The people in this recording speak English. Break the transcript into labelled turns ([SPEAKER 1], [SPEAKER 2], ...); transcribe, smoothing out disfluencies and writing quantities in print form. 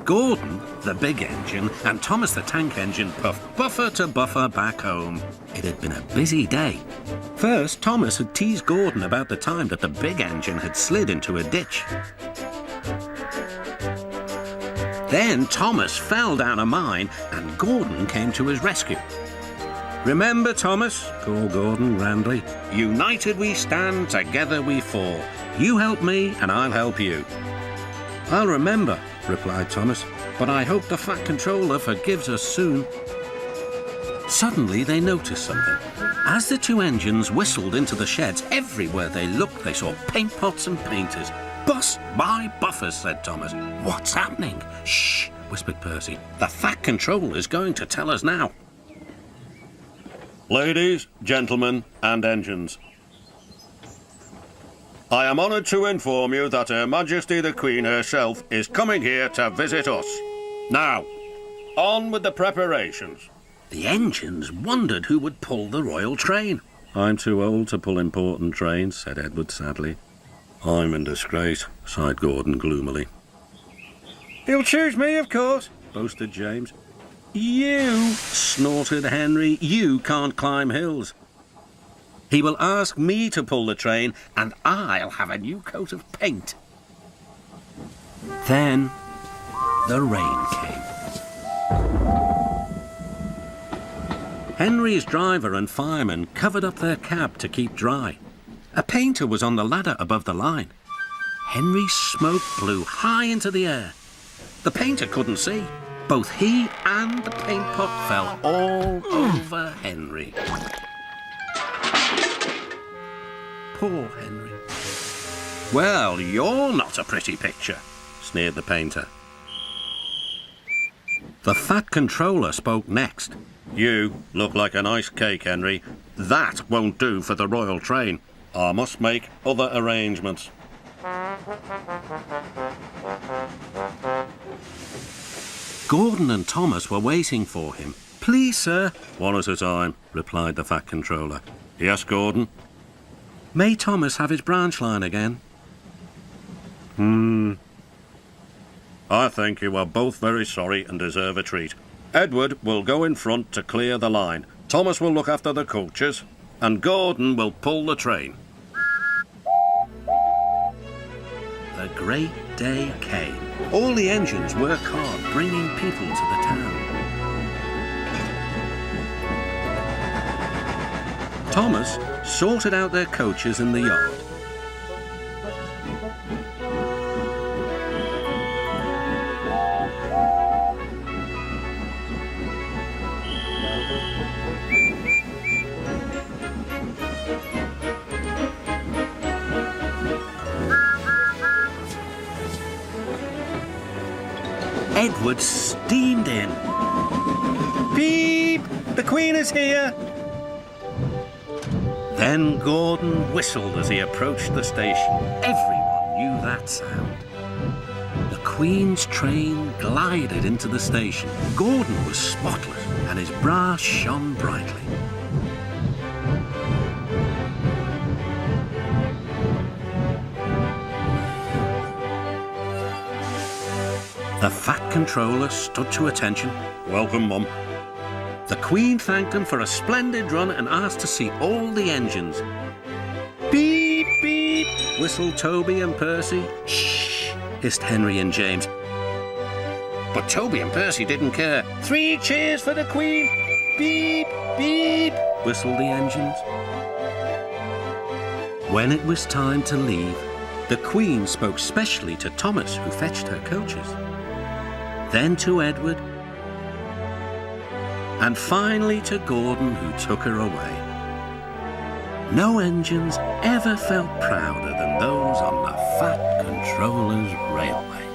[SPEAKER 1] Gordon, the big engine, and Thomas the tank engine puffed buffer to buffer back home. It had been a busy day. First, Thomas had teased Gordon about the time that the big engine had slid into a ditch. Then Thomas fell down a mine and Gordon came to his rescue. "Remember, Thomas," called Gordon grandly, "united we stand, together we fall. You help me and I'll help you." "I'll remember," replied Thomas, "but I hope the Fat Controller forgives us soon." Suddenly they noticed something. As the two engines whistled into the sheds, everywhere they looked they saw paint pots and painters. "Bust my buffers," said Thomas. "What's happening?" "Shh," whispered Percy. "The Fat Controller is going to tell us now." "Ladies, gentlemen, and engines, I am honoured to inform you that Her Majesty the Queen herself is coming here to visit us. Now, on with the preparations." The engines wondered who would pull the royal train. "I'm too old to pull important trains," said Edward sadly. "I'm in disgrace," sighed Gordon gloomily. "He'll choose me, of course," boasted James. "You," snorted Henry, "you can't climb hills. He will ask me to pull the train, and I'll have a new coat of paint." Then the rain came. Henry's driver and fireman covered up their cab to keep dry. A painter was on the ladder above the line. Henry's smoke blew high into the air. The painter couldn't see. Both he and the paint pot fell all over Henry. Poor Henry. "Well, you're not a pretty picture," sneered the painter. The Fat Controller spoke next. "You look like an ice cake, Henry. That won't do for the royal train. I must make other arrangements." Gordon and Thomas were waiting for him. "Please, sir." "One at a time," replied the Fat Controller. "Yes, Gordon?" "May Thomas have his branch line again?" I think you are both very sorry and deserve a treat. Edward will go in front to clear the line. Thomas will look after the coaches, and Gordon will pull the train." The great day came. All the engines worked hard, bringing people to the town. Thomas sorted out their coaches in the yard. Edward steamed in. "Beep! The Queen is here!" Then Gordon whistled as he approached the station. Everyone knew that sound. The Queen's train glided into the station. Gordon was spotless, and his brass shone brightly. The Fat Controller stood to attention. "Welcome, Mum." The Queen thanked him for a splendid run and asked to see all the engines. "Beep, beep," whistled Toby and Percy. "Shh," hissed Henry and James. But Toby and Percy didn't care. "3 cheers for the Queen!" "Beep, beep," whistled the engines. When it was time to leave, the Queen spoke specially to Thomas, who fetched her coaches. Then to Edward, and finally to Gordon, who took her away. No engines ever felt prouder than those on the Fat Controller's railway.